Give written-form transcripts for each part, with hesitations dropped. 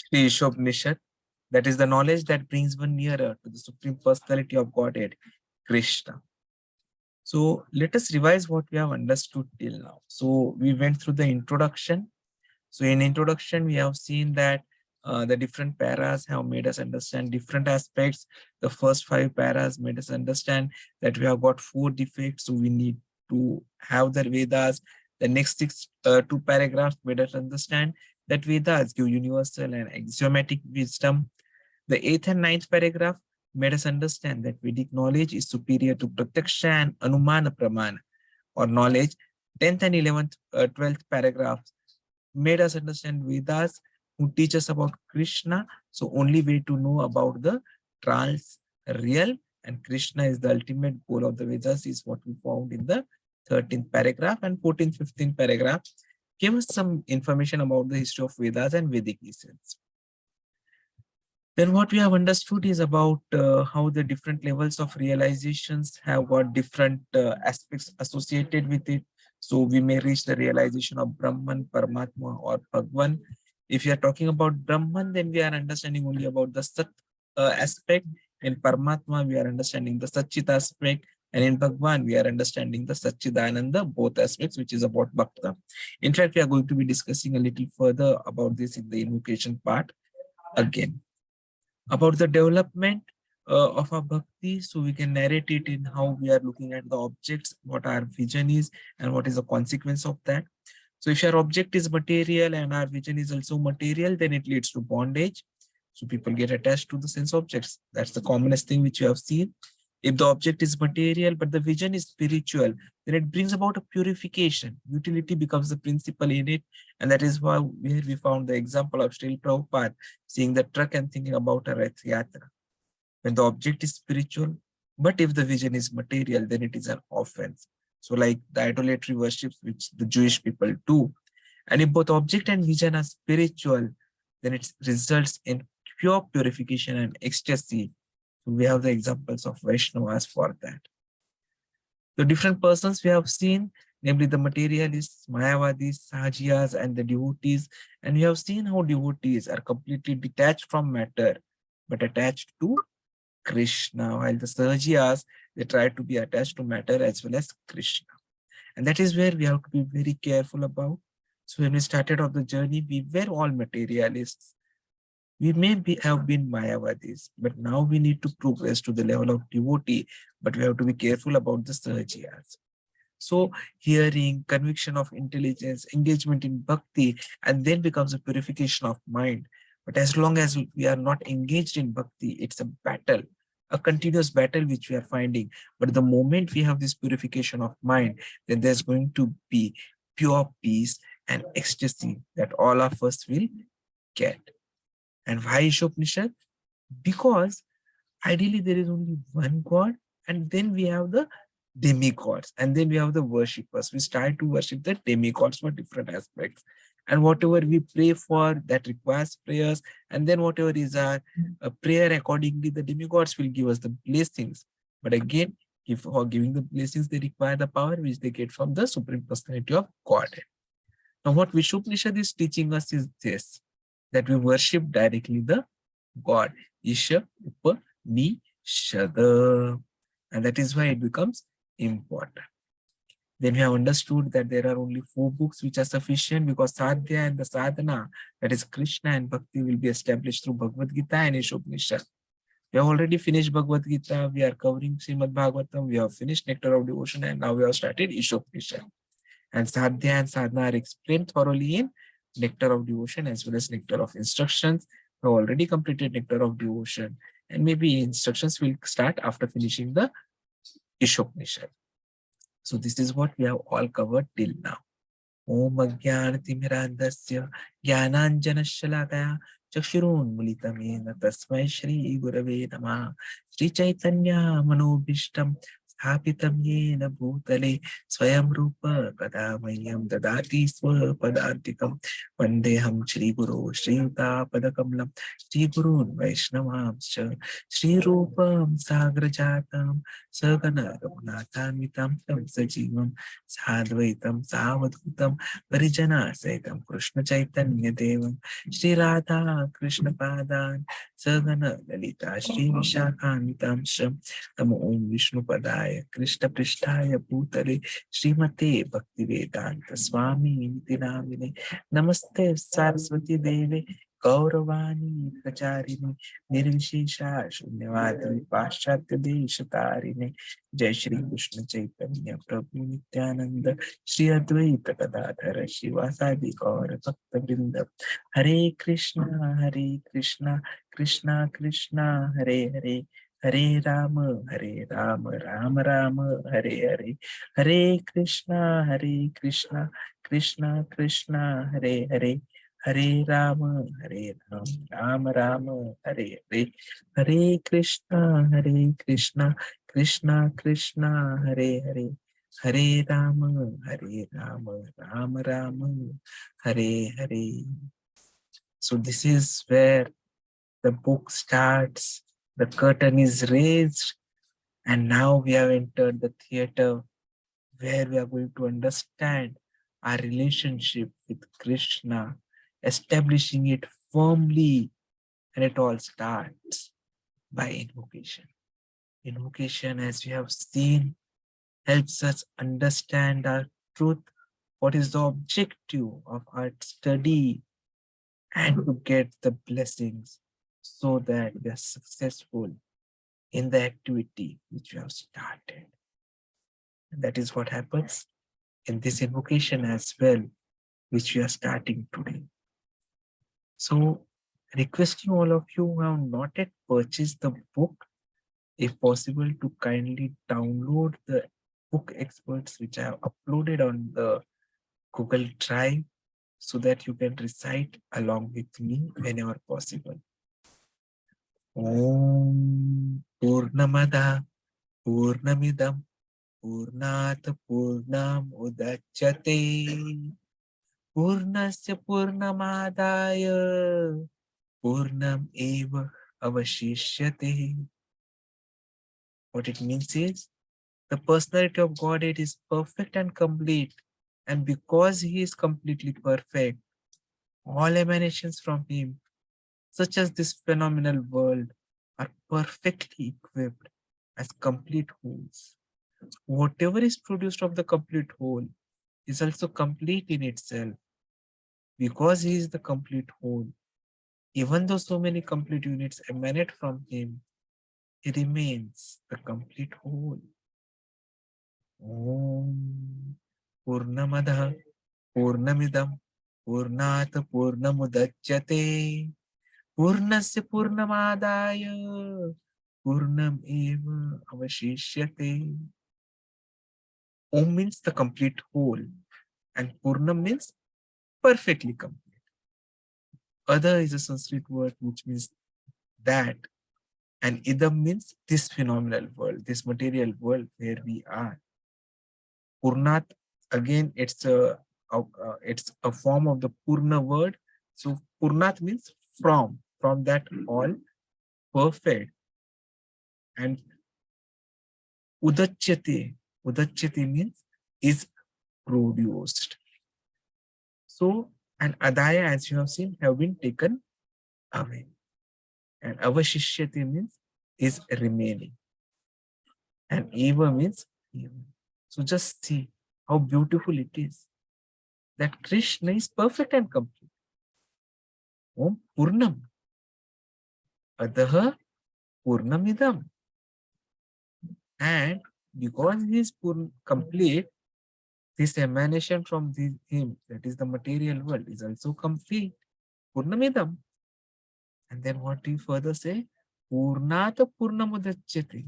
Shri Ishopnishad, that is the knowledge that brings one nearer to the Supreme Personality of Godhead, Krishna. So let us revise what we have understood till now. So we went through the introduction. So in introduction, we have seen that the different paras have made us understand different aspects. The first 5 paras made us understand that we have got 4 defects, so we need to have the Vedas. The next 2 paragraphs made us understand that Vedas give universal and axiomatic wisdom. The 8th and 9th paragraph made us understand that Vedic knowledge is superior to Pratyaksha and Anumana Pramana or knowledge. 10th and 11th, 12th paragraphs made us understand Vedas who teach us about Krishna. So only way to know about the trans real and Krishna is the ultimate goal of the Vedas is what we found in the 13th paragraph, and 14th, 15th paragraph gave us some information about the history of Vedas and Vedic essence. Then what we have understood is about how the different levels of realizations have got different aspects associated with it. So we may reach the realization of Brahman, Paramatma or Bhagwan. If you are talking about Brahman, then we are understanding only about the Sat aspect. In Paramatma, we are understanding the Satchit aspect. And in Bhagwan, we are understanding the Sac-cid-ānanda, both aspects, which is about Bhakta. In fact, we are going to be discussing a little further about this in the invocation part again. About the development of our bhakti, so we can narrate it in how we are looking at the objects, what our vision is, and what is the consequence of that. So if your object is material and our vision is also material, then it leads to bondage. So people get attached to the sense objects. That's the commonest thing which you have seen. If the object is material, but the vision is spiritual, then it brings about a purification. Utility becomes the principle in it. And that is why we found the example of Srila Prabhupada seeing the truck and thinking about a Rath Yatra. When the object is spiritual, but if the vision is material, then it is an offense. So like the idolatry worships which the Jewish people do. And if both object and vision are spiritual, then it results in pure purification and ecstasy. So we have the examples of Vaishnavas for that. The different persons we have seen, namely the materialists, Mayavadis, Sahajiyas, and the devotees. And we have seen how devotees are completely detached from matter, but attached to Krishna, while the Sahajiyas, they try to be attached to matter as well as Krishna. And that is where we have to be very careful about. So when we started off the journey, we were all materialists. We may have been Mayavadis, but now we need to progress to the level of devotee, but we have to be careful about the Sahajiyas. So hearing, conviction of intelligence, engagement in bhakti, and then becomes a purification of mind. But as long as we are not engaged in bhakti, it's a battle, a continuous battle which we are finding. But the moment we have this purification of mind, then there's going to be pure peace and ecstasy that all of us will get. And why Ishopnishad? Because ideally there is only one God, and then we have the demigods, and then we have the worshippers. We start to worship the demigods for different aspects. And whatever we pray for, that requires prayers. And then whatever is our prayer, accordingly, the demigods will give us the blessings. But again, for giving the blessings, they require the power which they get from the Supreme Personality of Godhead. Now, what Vishupnishad is teaching us is this, that we worship directly the God, Isha Upanishad. And that is why it becomes important. Then we have understood that there are only 4 books which are sufficient, because sadhya and the sadhana, that is Krishna and Bhakti, will be established through Bhagavad Gita and Ishopnishad. We have already finished Bhagavad Gita, we are covering Srimad Bhagavatam, we have finished Nectar of Devotion, and now we have started Ishopnishad. And sadhya and sadhana are explained thoroughly in Nectar of Devotion as well as Nectar of Instructions. We have already completed Nectar of Devotion, and maybe instructions will start after finishing the Ishopnishad. So this is what we have all covered till now. Om Ajnana-timirandasya Jnananjana-shalakaya Chakshurunmilitamena Tasmai Shri Gurave Namah Shri Chaitanya Manobhishtam स्थापितं येन भूतले स्वयं रूप कदा मह्यं ददाति स्वपदान्तिकं वन्देऽहं श्रीगुरो श्रीयुतापदकमलं श्रीगुरून् वैष्णवांश्च श्रीरूपं साग्रजातं सगण रघुनाथान्वितं तं सजीवं साद्वैतं सावधूतं परिजनासहितं कृष्णचैतन्यदेवं श्रीराधा कृष्णपादान् सगण ललिता श्रीविशाखान्वितांश्च नमो ओं विष्णुपदाय कृष्णपृष्ठाय भूतले श्रीमते भक्तिवेदांत स्वामी इति नामिने नमस्ते सरस्वती देवे गौरवाणी प्रचारिणे निर्विशेषा शून्यवादी पाश्चात्य देश तारिणे जय श्री कृष्ण चैतन्य प्रभु नित्यानंद श्री अद्वैत गदाधर शिवासादि गौर भक्त वृंद हरे Krishna Krishna Krishna Hare Hare Hare Ram Ram Ram Hare Hare Hare Krishna Krishna Krishna Hare Hare Hare Ram Ram Hare Hare Hare Krishna Krishna Hare Hare Hare Ram Ram Hare Hare. So this is where the book starts. The curtain is raised, and now we have entered the theater where we are going to understand our relationship with Krishna, establishing it firmly, and it all starts by invocation. Invocation, as we have seen, helps us understand our truth, what is the objective of our study, and to get the blessings so that we are successful in the activity which we have started. And that is what happens in this invocation as well, which we are starting today. So, requesting all of you who have not yet purchased the book, if possible, to kindly download the book experts which I have uploaded on the Google Drive so that you can recite along with me whenever possible. Om Purnamada Purnamidam Purnāt Pūrṇam udacyate Pūrṇasya Pūrṇamadāya Pūrṇam evāvaśiṣyate. What it means is, the personality of Godhead is perfect and complete, and because he is completely perfect, all emanations from him, such as this phenomenal world, are perfectly equipped as complete wholes. Whatever is produced of the complete whole is also complete in itself. Because he is the complete whole, even though so many complete units emanate from him, he remains the complete whole. Om Purnamada Purnamidam Purnāt Purnamudacyate Purnasya Purnamadaya Purnam eva avashishyate. Om means the complete whole, and Purnam means perfectly complete. Other is a Sanskrit word which means that, and idam means this phenomenal world, this material world where we are. Purnat, again, it's a form of the Purna word. So Purnat means from that all perfect. And udacyate means is produced. So, and ādāya, as you have seen, have been taken away. And avāśiṣyate means is remaining. And eva means even. So just see how beautiful it is that Krishna is perfect and complete. Om Purnam adaḥ Purnamidam. And because he is complete, this emanation from him, that is the material world, is also complete. Purnamidam. And then what do you further say? Purnāt Purnamudacyate.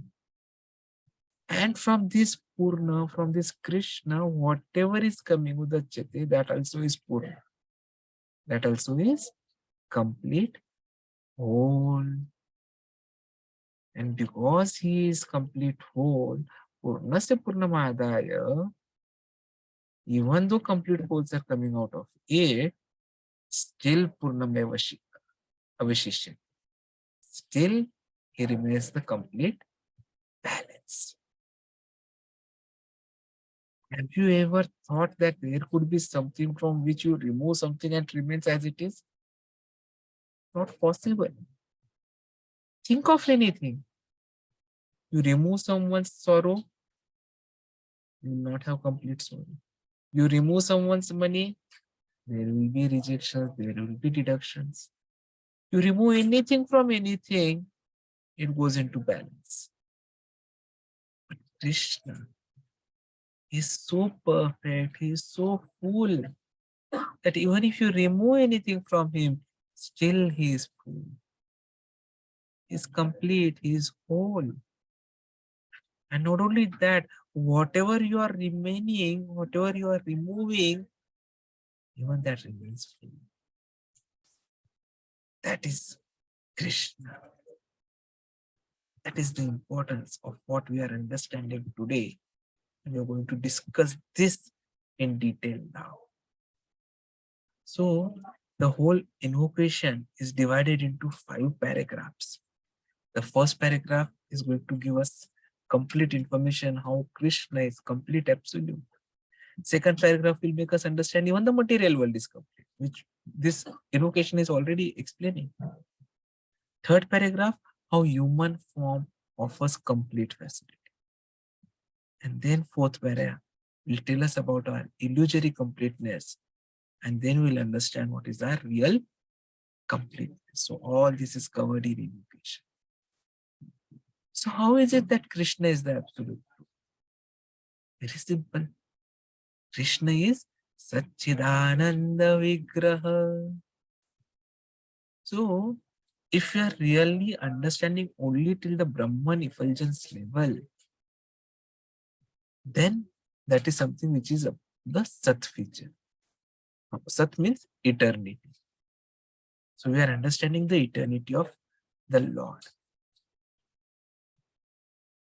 And from this Purna, from this Krishna, whatever is coming udacyate, that also is Purna. That also is complete, whole. And because he is complete whole, pūrṇasya pūrṇam ādāya, even though complete wholes are coming out of it, still pūrṇam evāvaśiṣyate. Still, he remains the complete balance. Have you ever thought that there could be something from which you remove something and remains as it is? Not possible. Think of anything. You remove someone's sorrow, you will not have complete sorrow. You remove someone's money, there will be rejections, there will be deductions. You remove anything from anything, it goes into balance. But Krishna is so perfect, he is so full, that even if you remove anything from him, still he is full. He is complete, he is whole. And not only that, whatever you are remaining, whatever you are removing, even that remains full. That is Krishna. That is the importance of what we are understanding today. And we are going to discuss this in detail now. So, the whole invocation is divided into 5 paragraphs. The first paragraph is going to give us complete information how Krishna is complete absolute. Second paragraph will make us understand even the material world is complete, which this invocation is already explaining. Third paragraph, how human form offers complete facility. And then fourth paragraph will tell us about our illusory completeness. And then we'll understand what is our real completeness. So all this is covered in invocation. So how is it that Krishna is the absolute truth? Very simple. Krishna is sac-cid-ānanda-vigraha. So if you are really understanding only till the Brahman effulgence level, then that is something which is the Sat feature. Sat means eternity. So we are understanding the eternity of the Lord.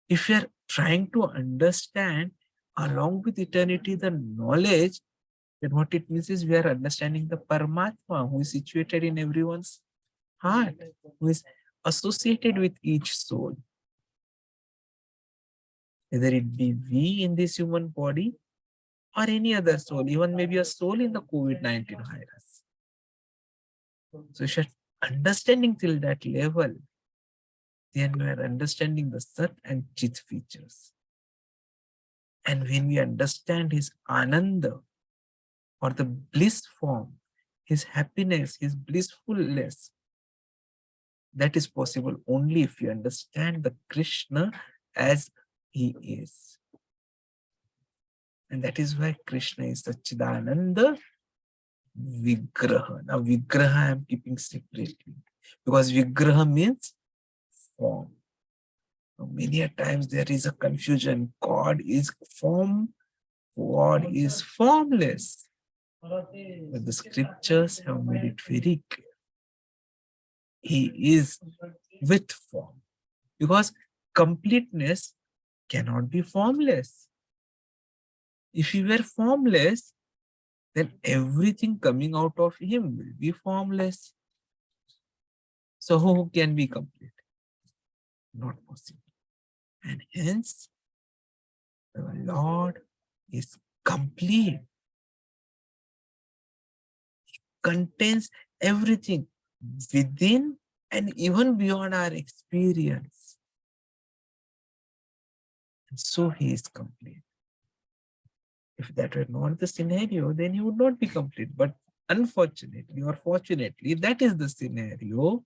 If we are trying to understand along with eternity the knowledge, then what it means is we are understanding the Paramatma who is situated in everyone's heart, who is associated with each soul. Whether it be we in this human body or any other soul, even maybe a soul in the COVID-19 virus. So if you're understanding till that level, then we are understanding the Sat and Chit features. And when we understand his Ananda, or the bliss form, his happiness, his blissfulness, that is possible only if you understand the Krishna as he is. And that is why Krishna is sac-cid-ānanda-vigraha. Now, vigraha I am keeping separately because vigraha means form. Now, many a times there is a confusion. God is form, God is formless. But the scriptures have made it very clear. He is with form. Because completeness cannot be formless. If he were formless, then everything coming out of him will be formless. So who can be complete? Not possible. And hence, the Lord is complete. He contains everything within and even beyond our experience. And so he is complete. If that were not the scenario, then he would not be complete. But unfortunately or fortunately, that is the scenario.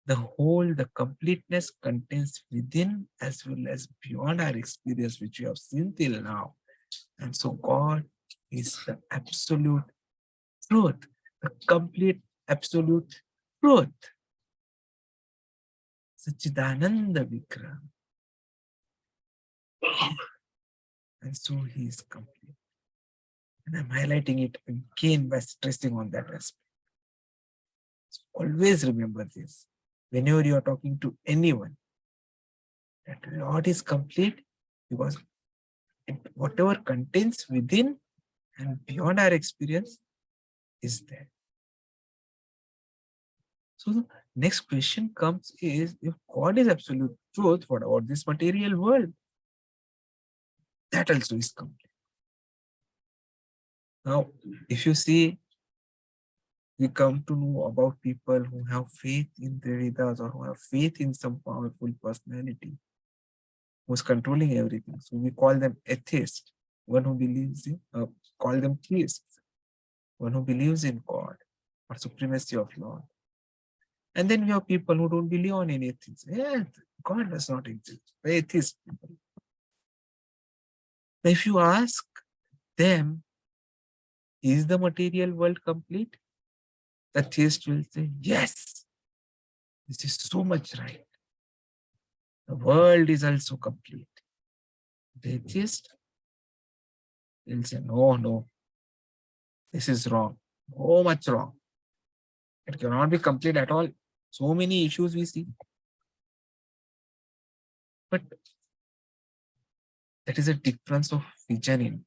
The whole, the completeness contains within as well as beyond our experience, which we have seen till now. And so God is the absolute truth, the complete absolute truth. Sac-cid-ānanda-vigraha. And so he is complete. And I'm highlighting it again by stressing on that aspect. So always remember this. Whenever you are talking to anyone, That Lord is complete because whatever contains within and beyond our experience is there. So the next question comes is, if God is absolute truth, what about this material world? That also is complete. Now, if you see, we come to know about people who have faith in the Vedas or who have faith in some powerful personality who's controlling everything. So we call them atheists, one who believes in, call them theists, one who believes in God or supremacy of Lord. And then we have people who don't believe on anything. Yeah, God does not exist. The atheist people. Now, if you ask them, is the material world complete? The theist will say, yes, this is so much right. The world is also complete. The atheist will say, no, no, this is wrong. So much wrong. It cannot be complete at all. So many issues we see. But that is a difference of vision in.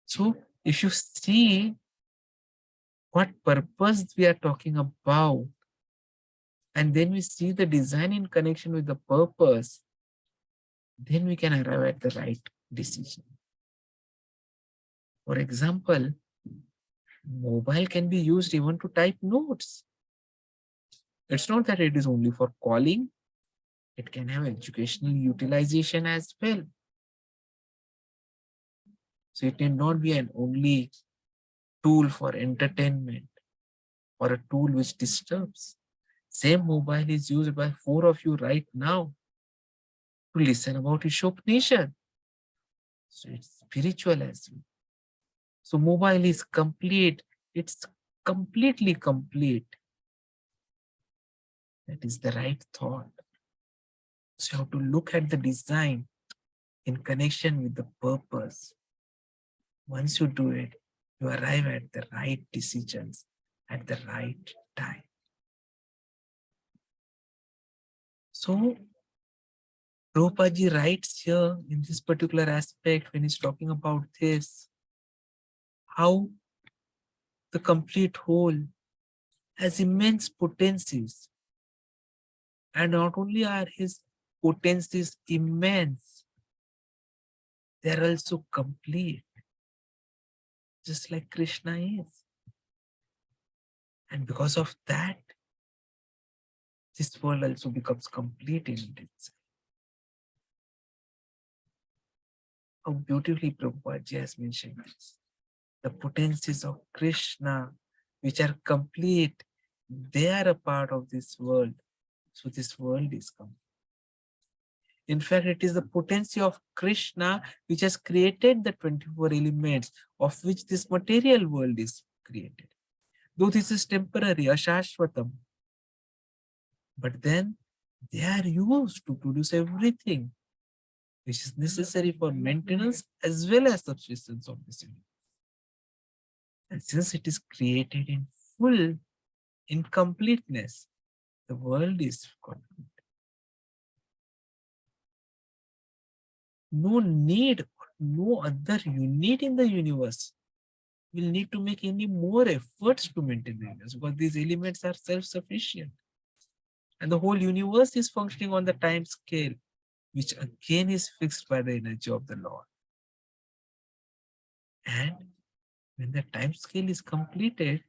So if you see what purpose we are talking about, and then we see the design in connection with the purpose, then we can arrive at the right decision. For example, mobile can be used even to type notes. It's not that it is only for calling. It can have educational utilization as well. So it need not be an only tool for entertainment or a tool which disturbs. Same mobile is used by 4 of you right now to listen about Ishopanishad. So it's spiritual as well. So mobile is complete. It's completely complete. That is the right thought. So you have to look at the design in connection with the purpose. Once you do it, you arrive at the right decisions at the right time. So Prabhupada writes here in this particular aspect when he's talking about this, how the complete whole has immense potencies. And not only are his potencies immense, they are also complete, just like Krishna is. And because of that, this world also becomes complete in itself. How beautifully Prabhupada has mentioned this. The potencies of Krishna, which are complete, they are a part of this world. So this world is complete. In fact, it is the potency of Krishna which has created the 24 elements of which this material world is created. Though this is temporary, ashashvatam, but then they are used to produce everything which is necessary for maintenance as well as subsistence of this universe. And since it is created in full, in completeness, the world is complete. No need, no other unit in the universe will need to make any more efforts to maintain the universe because these elements are self-sufficient. And the whole universe is functioning on the time scale, which again is fixed by the energy of the Lord. And when the time scale is completed,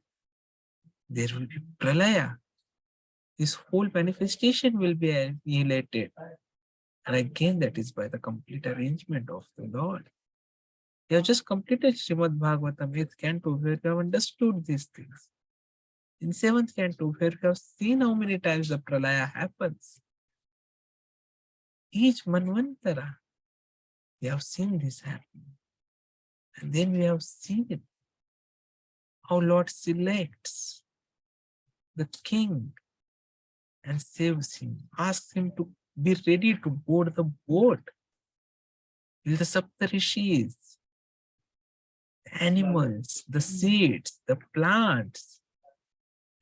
there will be pralaya. This whole manifestation will be annihilated. And again, that is by the complete arrangement of the Lord. You have just completed Srimad Bhagavatam, 8th canto, where you have understood these things. In 7th canto, where you have seen how many times the pralaya happens. Each manvantara, we have seen this happen. And then we have seen how Lord selects the king and saves him, asks him to be ready to board the boat. Till the Saptarishis, the animals, the seeds, the plants,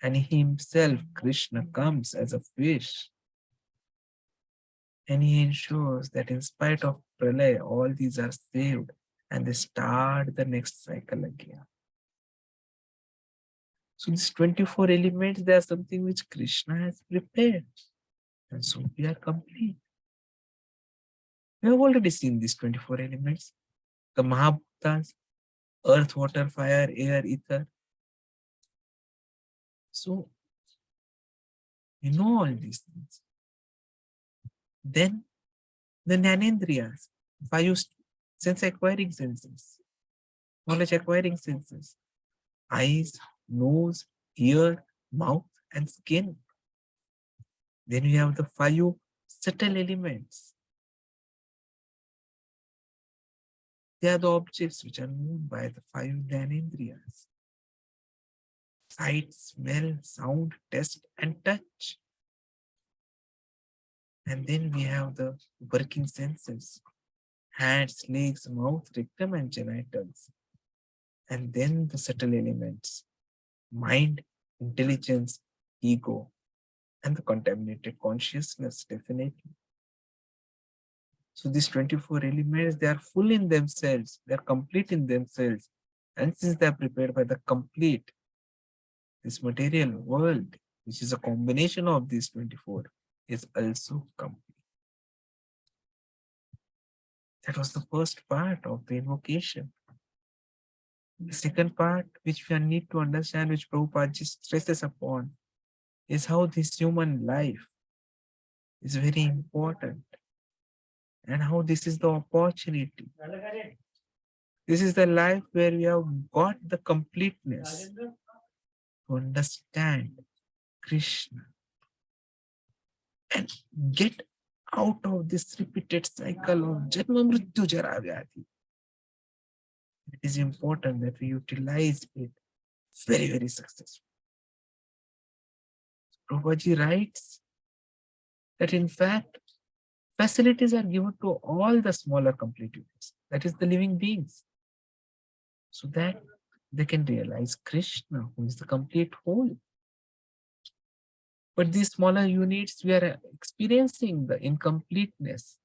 and he himself, Krishna, comes as a fish And he ensures that in spite of pralaya, all these are saved and they start the next cycle again. So these 24 elements, they are something which Krishna has prepared. And so we are complete. We have already seen these 24 elements. The Mahabhutas, earth, water, fire, air, ether. So we know all these things. Then the Jnanendriyas, five sense acquiring senses, knowledge acquiring senses, eyes, nose, ear, mouth, and skin. Then we have the five subtle elements. They are the objects which are known by the five Jnanendriyas. Sight, smell, sound, taste, and touch. And then we have the working senses. Hands, legs, mouth, rectum, and genitals. And then the subtle elements. Mind, intelligence, ego, and the contaminated consciousness, definitely. So these 24 elements, they are full in themselves, they are complete in themselves. And since they are prepared by the complete, this material world, which is a combination of these 24, is also complete. That was the first part of the invocation. The second part, which we need to understand, which Prabhupada just stresses upon, is how this human life is very important and how this is the opportunity. This is the life where we have got the completeness to understand Krishna and get out of this repeated cycle of Janma Mrityu Jara Vyadhi. It is important that we utilize it very, very successfully. Prabhupada writes that in fact, facilities are given to all the smaller complete units, that is the living beings, so that they can realize Krishna, who is the complete whole. But these smaller units, we are experiencing the incompleteness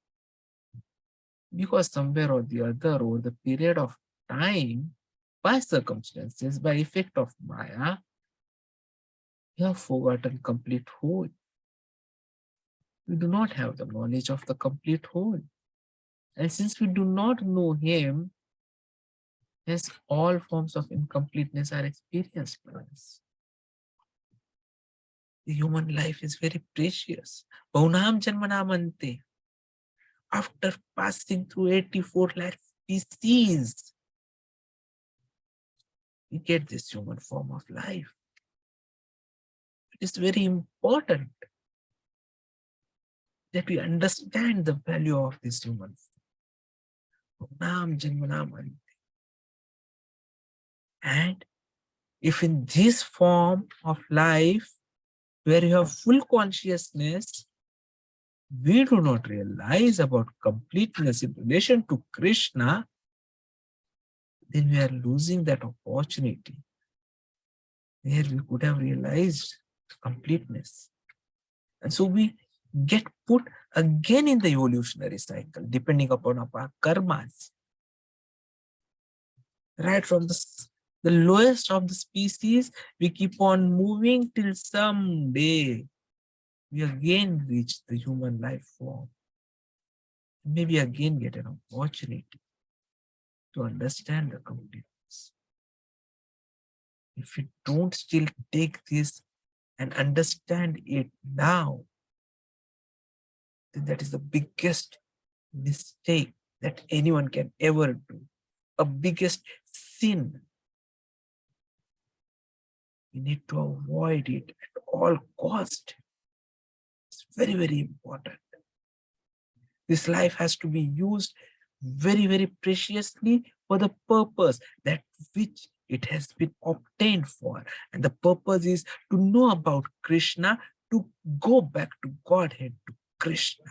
because somewhere or the other, over the period of time, by circumstances, by effect of Maya, we have forgotten complete whole. We do not have the knowledge of the complete whole. And since we do not know him, yes, all forms of incompleteness are experienced by us. The human life is very precious. pūrṇam janmanam ante. After passing through 84 lakh species, we get this human form of life. It is very important that we understand the value of this human form. pūrṇam janmanam ante. And if in this form of life, where you have full consciousness, we do not realize about completeness in relation to Krishna, then we are losing that opportunity where we could have realized completeness. And so we get put again in the evolutionary cycle, depending upon our karmas. Right from the lowest of the species, we keep on moving till someday we again reach the human life form. Maybe again get an opportunity to understand the completeness. If we don't still take this and understand it now, then that is the biggest mistake that anyone can ever do, a biggest sin. We need to avoid it at all cost. It's very, very important. This life has to be used very, very preciously for the purpose that which it has been obtained for. And the purpose is to know about Krishna, to go back to Godhead, to Krishna.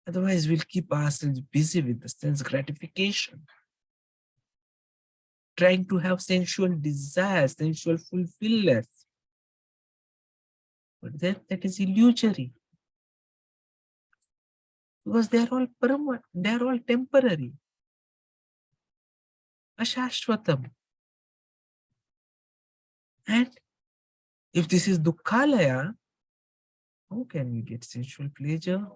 Otherwise, we'll keep ourselves busy with the sense gratification, trying to have sensual desires, sensual fulfillment. But then that is illusory. Because they are all permanent, they are all temporary. Ashashvatam. And if this is Dukkhalaya, how can we get sensual pleasure?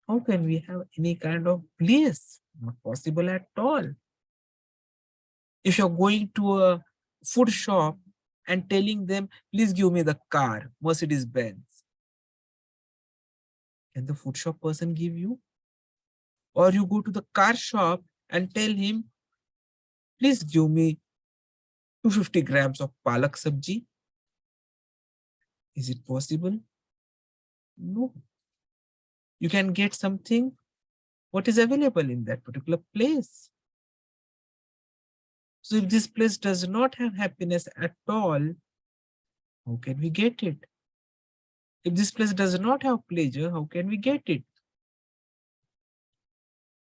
How can we have any kind of bliss? Not possible at all. If you're going to a food shop and telling them, please give me the car, Mercedes Benz, can the food shop person give you? Or you go to the car shop and tell him, please give me 250 grams of palak sabji. Is it possible? No. You can get something what is available in that particular place. So if this place does not have happiness at all, how can we get it? If this place does not have pleasure, how can we get it?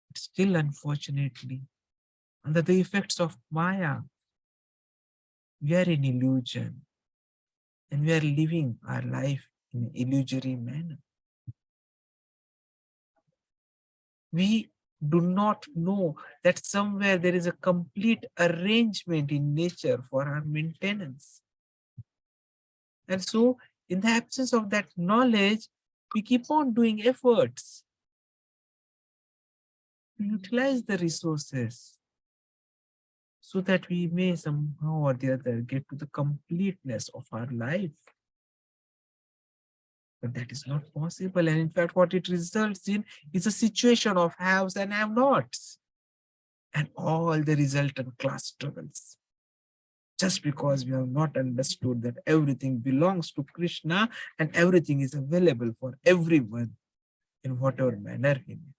But still, unfortunately, under the effects of Maya, we are in illusion and we are living our life in an illusory manner. We do not know that somewhere there is a complete arrangement in nature for our maintenance. And so, in the absence of that knowledge, we keep on doing efforts to utilize the resources so that we may somehow or the other get to the completeness of our life. But that is not possible. And in fact, what it results in is a situation of haves and have-nots and all the resultant class struggles. Just because we have not understood that everything belongs to Krishna and everything is available for everyone in whatever manner he may.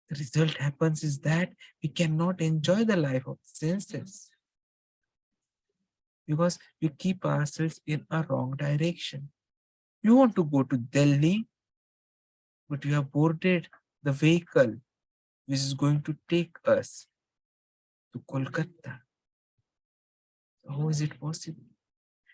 The result happens is that we cannot enjoy the life of the senses because we keep ourselves in a wrong direction. You want to go to Delhi, but you have boarded the vehicle which is going to take us to Kolkata. How is it possible?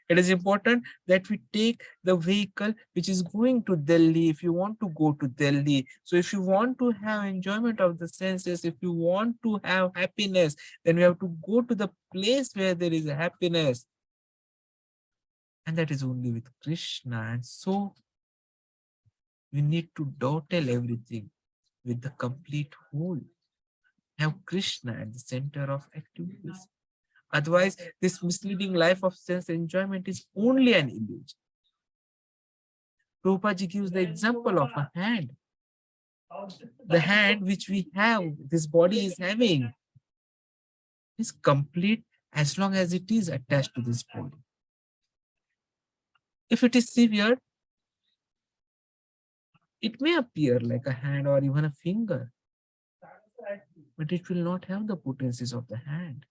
It is important that we take the vehicle which is going to Delhi if you want to go to Delhi. So if you want to have enjoyment of the senses, if you want to have happiness, then we have to go to the place where there is happiness. And that is only with Krishna. And so we need to dovetail everything with the complete whole. Have Krishna at the center of activities. Otherwise, this misleading life of sense enjoyment is only an illusion. Prabhupada gives the example of a hand. The hand which we have, this body is having, is complete as long as it is attached to this body. If it is severed, it may appear like a hand or even a finger, but it will not have the potencies of the hand.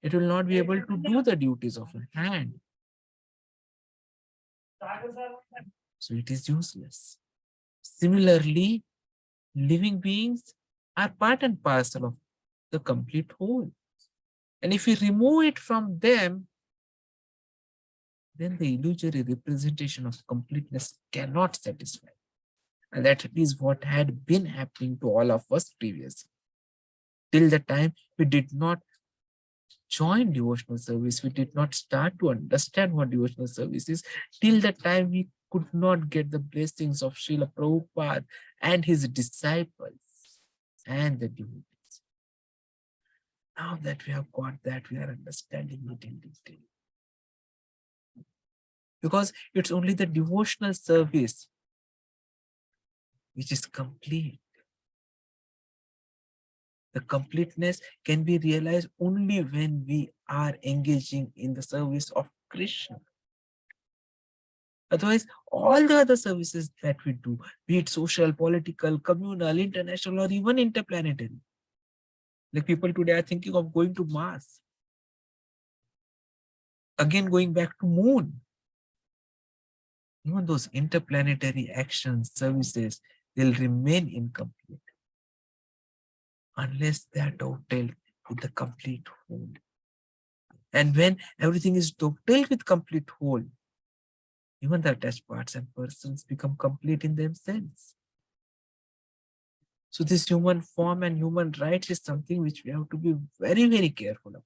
It will not be able to do the duties of a hand. So it is useless. Similarly, living beings are part and parcel of the complete whole. And if we remove it from them, then the illusory representation of completeness cannot satisfy. And that is what had been happening to all of us previously. Till the time we did not join devotional service, we did not start to understand what devotional service is, till the time we could not get the blessings of Srila Prabhupada and his disciples and the devotees. Now that we have got that, we are understanding it in detail. Because it's only the devotional service which is complete. The completeness can be realized only when we are engaging in the service of Krishna. Otherwise, all the other services that we do, be it social, political, communal, international, or even interplanetary. Like people today are thinking of going to Mars. Again, going back to moon. Even those interplanetary actions, services, they'll remain incomplete unless they are dovetailed with the complete whole. And when everything is dovetailed with complete whole, even the attached parts and persons become complete in themselves. So this human form and human rights is something which we have to be very, very careful about.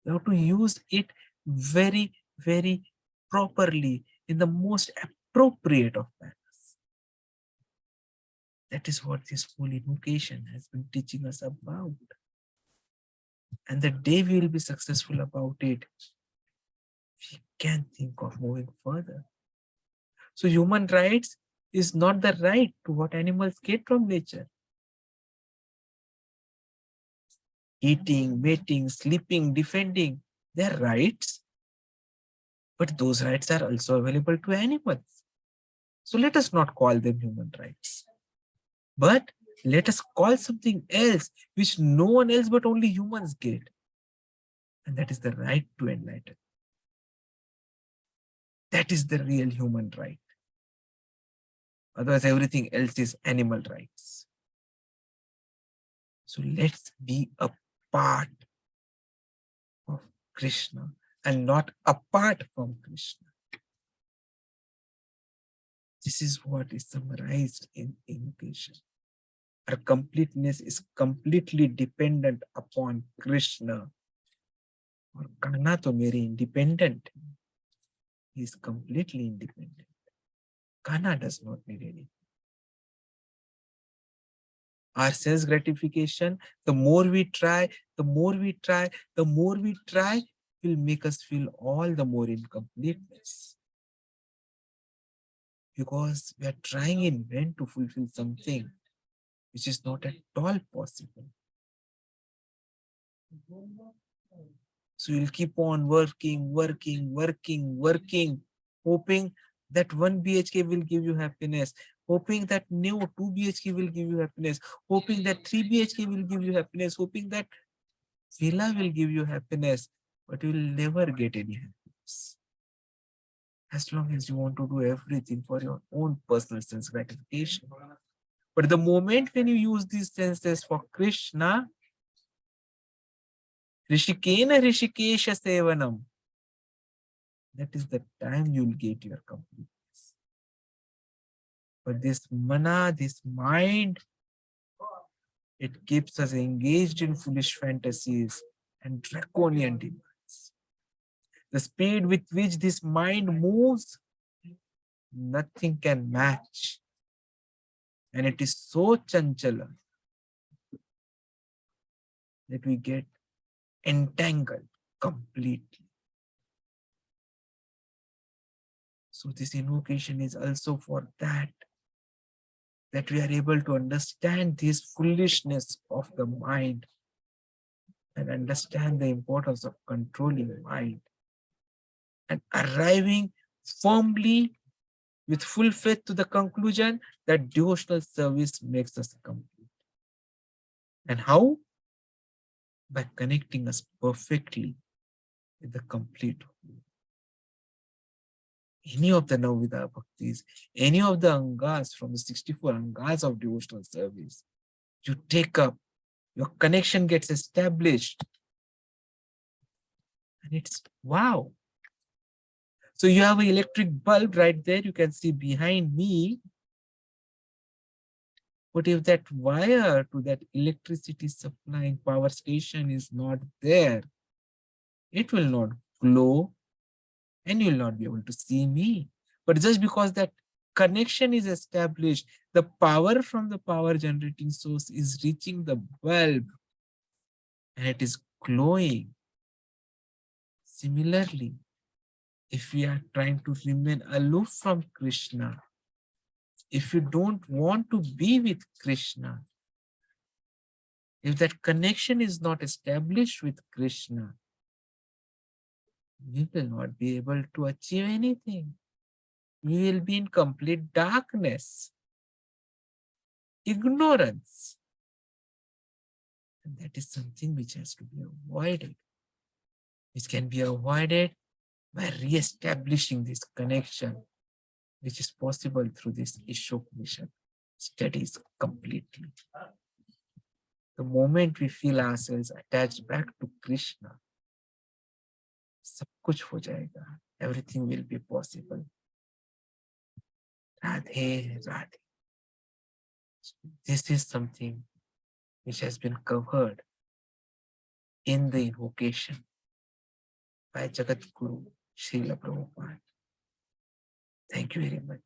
We have to use it very, very properly in the most appropriate of manners. That is what this whole invocation has been teaching us about. And the day we will be successful about it, we can think of moving further. So human rights is not the right to what animals get from nature. Eating, mating, sleeping, defending, they're rights. But those rights are also available to animals. So let us not call them human rights. But let us call something else which no one else but only humans get. And that is the right to enlighten. That is the real human right. Otherwise, everything else is animal rights. So let's be a part of Krishna and not apart from Krishna. This is what is summarized in invocation. Our completeness is completely dependent upon Krishna. Or Kana to very independent. He is completely independent. Kana does not need anything. Our sense gratification, the more we try, the more we try, the more we try, will make us feel all the more incompleteness. Because we are trying in vain to fulfill something which is not at all possible. So you'll keep on working, hoping that 1 BHK will give you happiness, hoping that new 2 BHK will give you happiness, hoping that 3 BHK will give you happiness, hoping that villa will give you happiness, but you will never get any happiness. As long as you want to do everything for your own personal sense gratification. But the moment when you use these senses for Krishna, Rishikena Rishikesha Sevanam, that is the time you'll get your completeness. But this mana, this mind, it keeps us engaged in foolish fantasies and draconian demands. The speed with which this mind moves, nothing can match. And it is so chanchala that we get entangled completely. So this invocation is also for that we are able to understand this foolishness of the mind and understand the importance of controlling mind and arriving firmly with full faith to the conclusion that devotional service makes us complete. And how? By connecting us perfectly with the complete whole. Any of the Navvidha Bhaktis, any of the Angas from the 64 Angas of devotional service, you take up, your connection gets established. And it's wow. So you have an electric bulb right there, you can see behind me. But if that wire to that electricity supplying power station is not there, it will not glow and you will not be able to see me. But just because that connection is established, the power from the power generating source is reaching the bulb and it is glowing. Similarly, if we are trying to remain aloof from Krishna, if you don't want to be with Krishna, if that connection is not established with Krishna, we will not be able to achieve anything. We will be in complete darkness, ignorance. And that is something which has to be avoided. Which can be avoided by re-establishing this connection, which is possible through this Ishopnishan studies completely. The moment we feel ourselves attached back to Krishna, सब कुछ हो जाएगा. Everything will be possible. Radhe, Radhe. This is something which has been covered in the invocation by Jagat Guru Srila Prabhupada. Thank you very much.